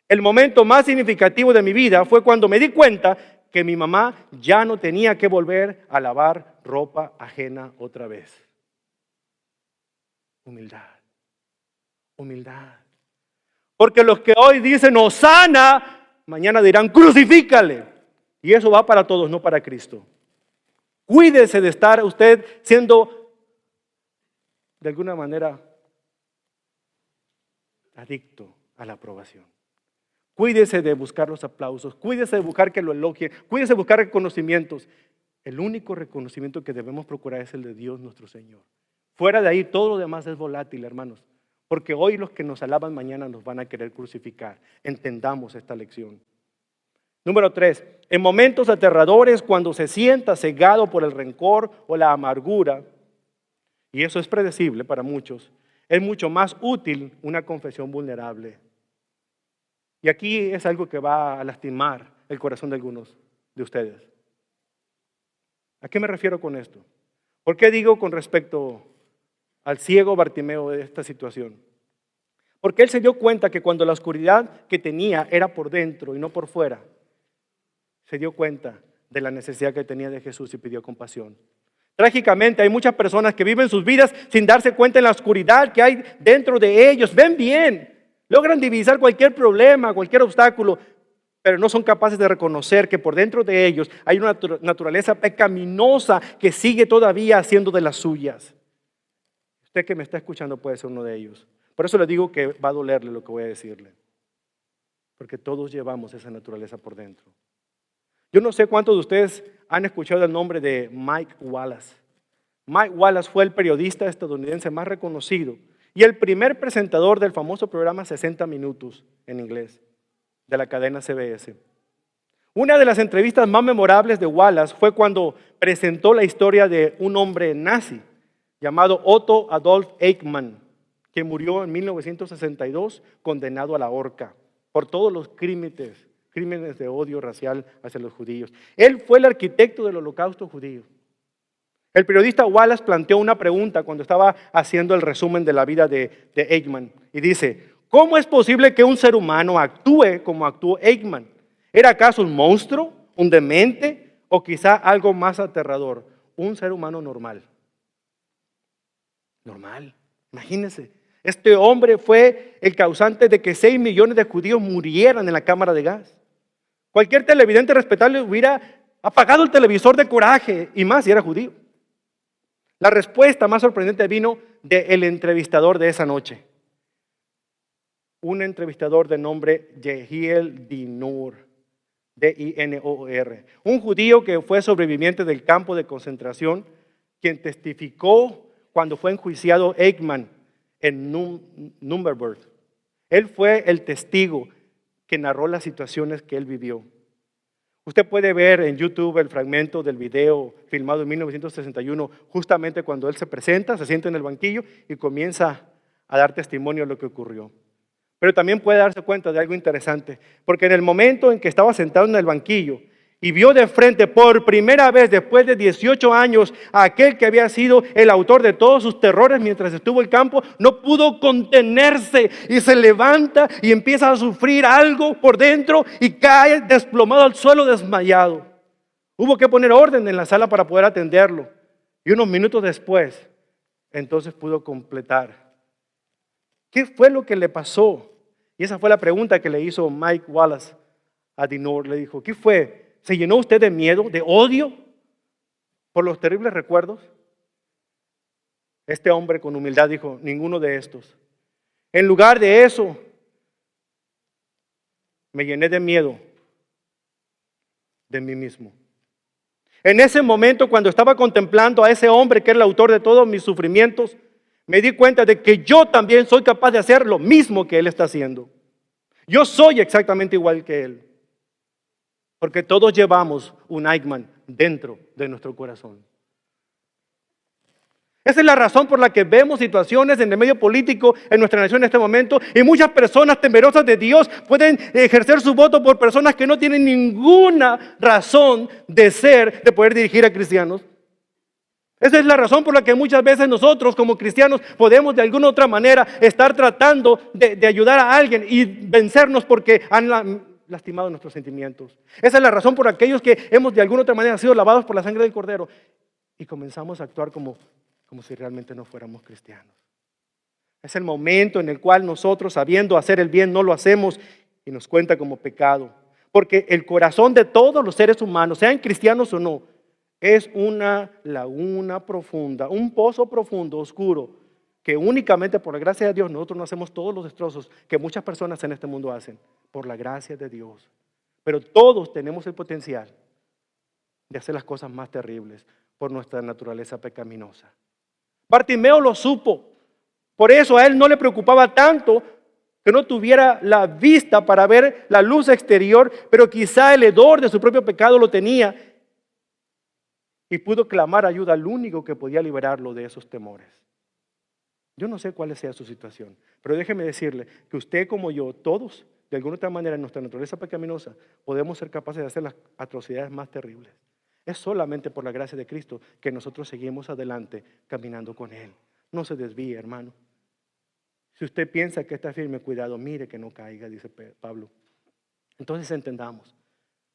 [SPEAKER 1] el momento más significativo de mi vida fue cuando me di cuenta que mi mamá ya no tenía que volver a lavar ropa ajena otra vez. Humildad. Humildad. Porque los que hoy dicen Hosana, mañana dirán crucifícale. Y eso va para todos, no para Cristo. Cuídese de estar usted siendo de alguna manera adicto a la aprobación. Cuídese de buscar los aplausos, cuídese de buscar que lo elogien, cuídese de buscar reconocimientos. El único reconocimiento que debemos procurar es el de Dios nuestro Señor. Fuera de ahí todo lo demás es volátil, hermanos. Porque hoy los que nos alaban mañana nos van a querer crucificar. Entendamos esta lección. Número 3, en momentos aterradores, cuando se sienta cegado por el rencor o la amargura, y eso es predecible para muchos, es mucho más útil una confesión vulnerable. Y aquí es algo que va a lastimar el corazón de algunos de ustedes. ¿A qué me refiero con esto? ¿Por qué digo con respecto al ciego Bartimeo de esta situación? Porque él se dio cuenta que cuando la oscuridad que tenía era por dentro y no por fuera, se dio cuenta de la necesidad que tenía de Jesús y pidió compasión. Trágicamente hay muchas personas que viven sus vidas sin darse cuenta de la oscuridad que hay dentro de ellos. Ven bien, logran divisar cualquier problema, cualquier obstáculo, pero no son capaces de reconocer que por dentro de ellos hay una naturaleza pecaminosa que sigue todavía haciendo de las suyas. Usted que me está escuchando puede ser uno de ellos. Por eso le digo que va a dolerle lo que voy a decirle. Porque todos llevamos esa naturaleza por dentro. Yo no sé cuántos de ustedes han escuchado el nombre de Mike Wallace. Mike Wallace fue el periodista estadounidense más reconocido y el primer presentador del famoso programa 60 Minutos en inglés de la cadena CBS. Una de las entrevistas más memorables de Wallace fue cuando presentó la historia de un hombre nazi llamado Otto Adolf Eichmann, que murió en 1962 condenado a la horca por todos los crímenes crímenes de odio racial hacia los judíos. Él fue el arquitecto del holocausto judío. El periodista Wallace planteó una pregunta cuando estaba haciendo el resumen de la vida de Eichmann y dice, ¿cómo es posible que un ser humano actúe como actuó Eichmann? ¿Era acaso un monstruo, un demente o quizá algo más aterrador? Un ser humano normal. Normal, imagínense. Este hombre fue el causante de que 6 millones de judíos murieran en la cámara de gas. Cualquier televidente respetable hubiera apagado el televisor de coraje y más si era judío. La respuesta más sorprendente vino del entrevistador de esa noche. Un entrevistador de nombre Yehiel Dinur, D-I-N-O-R. Un judío que fue sobreviviente del campo de concentración, quien testificó cuando fue enjuiciado Eichmann en Nürnberg. Él fue el testigo que narró las situaciones que él vivió. Usted puede ver en YouTube el fragmento del video filmado en 1961, justamente cuando él se presenta, se sienta en el banquillo y comienza a dar testimonio de lo que ocurrió. Pero también puede darse cuenta de algo interesante, porque en el momento en que estaba sentado en el banquillo y vio de frente por primera vez después de 18 años a aquel que había sido el autor de todos sus terrores mientras estuvo en el campo, no pudo contenerse y se levanta y empieza a sufrir algo por dentro y cae desplomado al suelo desmayado. Hubo que poner orden en la sala para poder atenderlo y unos minutos después entonces pudo completar. ¿Qué fue lo que le pasó? Y esa fue la pregunta que le hizo Mike Wallace a Dinur. Le dijo, ¿qué fue? ¿Se llenó usted de miedo, de odio por los terribles recuerdos? Este hombre con humildad dijo, ninguno de estos. En lugar de eso, me llené de miedo de mí mismo. En ese momento, cuando estaba contemplando a ese hombre que era el autor de todos mis sufrimientos, me di cuenta de que yo también soy capaz de hacer lo mismo que él está haciendo. Yo soy exactamente igual que él. Porque todos llevamos un Eichmann dentro de nuestro corazón. Esa es la razón por la que vemos situaciones en el medio político en nuestra nación en este momento y muchas personas temerosas de Dios pueden ejercer su voto por personas que no tienen ninguna razón de ser, de poder dirigir a cristianos. Esa es la razón por la que muchas veces nosotros como cristianos podemos de alguna u otra manera estar tratando de ayudar a alguien y vencernos porque han lastimado nuestros sentimientos. Esa es la razón por aquellos que hemos de alguna u otra manera sido lavados por la sangre del Cordero y comenzamos a actuar como si realmente no fuéramos cristianos. Es el momento en el cual nosotros, sabiendo hacer el bien, no lo hacemos y nos cuenta como pecado. Porque el corazón de todos los seres humanos, sean cristianos o no, es una laguna profunda, un pozo profundo, oscuro, que únicamente por la gracia de Dios nosotros no hacemos todos los destrozos que muchas personas en este mundo hacen, por la gracia de Dios. Pero todos tenemos el potencial de hacer las cosas más terribles por nuestra naturaleza pecaminosa. Bartimeo lo supo, por eso a él no le preocupaba tanto que no tuviera la vista para ver la luz exterior, pero quizá el hedor de su propio pecado lo tenía y pudo clamar ayuda al único que podía liberarlo de esos temores. Yo no sé cuál sea su situación, pero déjeme decirle que usted como yo, todos, de alguna otra manera en nuestra naturaleza pecaminosa, podemos ser capaces de hacer las atrocidades más terribles. Es solamente por la gracia de Cristo que nosotros seguimos adelante caminando con Él. No se desvíe, hermano. Si usted piensa que está firme, cuidado, mire que no caiga, dice Pablo. Entonces entendamos,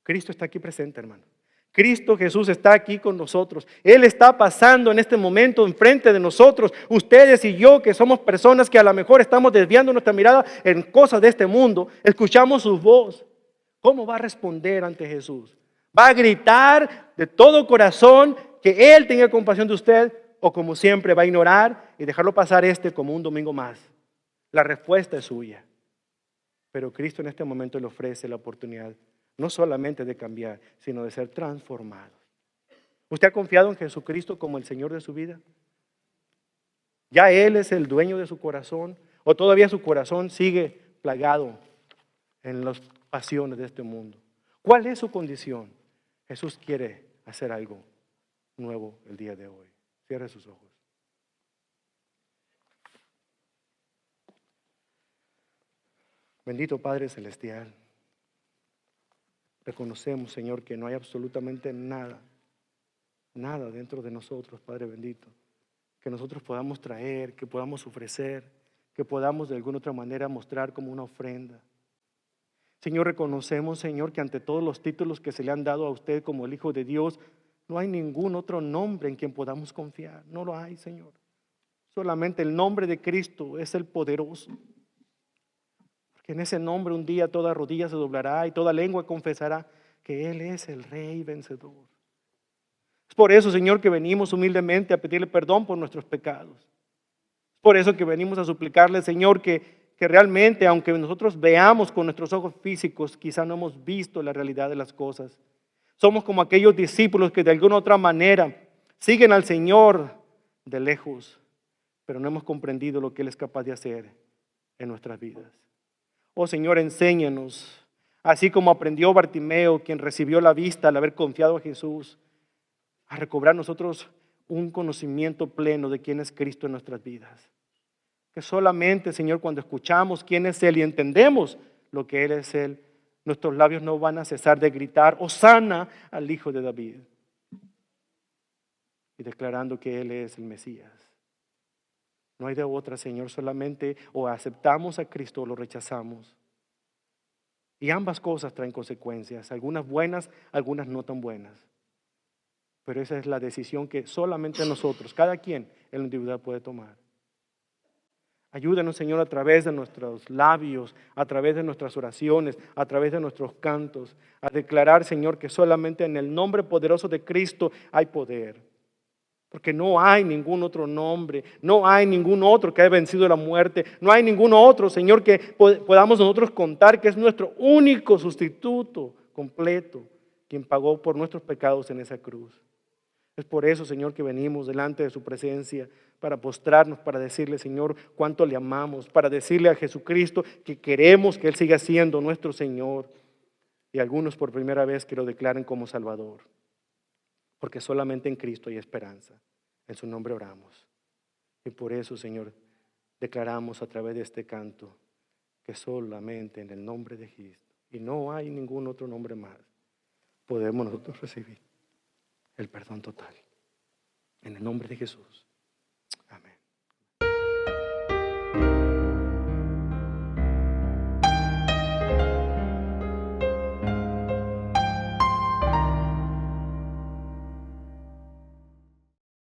[SPEAKER 1] Cristo está aquí presente, hermano. Cristo Jesús está aquí con nosotros. Él está pasando en este momento enfrente de nosotros. Ustedes y yo, que somos personas que a lo mejor estamos desviando nuestra mirada en cosas de este mundo, escuchamos su voz. ¿Cómo va a responder ante Jesús? ¿Va a gritar de todo corazón que Él tenga compasión de usted? ¿O como siempre va a ignorar y dejarlo pasar como un domingo más? La respuesta es suya. Pero Cristo en este momento le ofrece la oportunidad no solamente de cambiar, sino de ser transformado. ¿Usted ha confiado en Jesucristo como el Señor de su vida? ¿Ya Él es el dueño de su corazón? ¿O todavía su corazón sigue plagado en las pasiones de este mundo? ¿Cuál es su condición? Jesús quiere hacer algo nuevo el día de hoy. Cierre sus ojos. Bendito Padre Celestial, reconocemos, Señor, que no hay absolutamente nada, nada dentro de nosotros, Padre bendito, que nosotros podamos traer, que podamos ofrecer, que podamos de alguna otra manera mostrar como una ofrenda. Señor, reconocemos, Señor, que ante todos los títulos que se le han dado a usted como el Hijo de Dios, no hay ningún otro nombre en quien podamos confiar. No lo hay, Señor. Solamente el nombre de Cristo es el poderoso. Porque en ese nombre un día toda rodilla se doblará y toda lengua confesará que Él es el Rey vencedor. Es por eso, Señor, que venimos humildemente a pedirle perdón por nuestros pecados. Es por eso que venimos a suplicarle, Señor, que realmente, aunque nosotros veamos con nuestros ojos físicos, quizá no hemos visto la realidad de las cosas. Somos como aquellos discípulos que de alguna otra manera siguen al Señor de lejos, pero no hemos comprendido lo que Él es capaz de hacer en nuestras vidas. Oh Señor, enséñanos, así como aprendió Bartimeo, quien recibió la vista al haber confiado a Jesús, a recobrar nosotros un conocimiento pleno de quién es Cristo en nuestras vidas. Que solamente, Señor, cuando escuchamos quién es Él y entendemos lo que Él es Él, nuestros labios no van a cesar de gritar Hosana al Hijo de David y declarando que Él es el Mesías. No hay de otra, Señor, solamente o aceptamos a Cristo o lo rechazamos. Y ambas cosas traen consecuencias, algunas buenas, algunas no tan buenas. Pero esa es la decisión que solamente nosotros, cada quien en la individual puede tomar. Ayúdanos, Señor, a través de nuestros labios, a través de nuestras oraciones, a través de nuestros cantos, a declarar, Señor, que solamente en el nombre poderoso de Cristo hay poder. Porque no hay ningún otro nombre, no hay ningún otro que haya vencido la muerte, no hay ningún otro, Señor, que podamos nosotros contar que es nuestro único sustituto completo, quien pagó por nuestros pecados en esa cruz. Es por eso, Señor, que venimos delante de su presencia para postrarnos, para decirle, Señor, cuánto le amamos, para decirle a Jesucristo que queremos que Él siga siendo nuestro Señor. Y algunos por primera vez que lo declaren como Salvador. Porque solamente en Cristo hay esperanza. En su nombre oramos. Y por eso, Señor, declaramos a través de este canto que solamente en el nombre de Cristo, y no hay ningún otro nombre más, podemos nosotros recibir el perdón total. En el nombre de Jesús.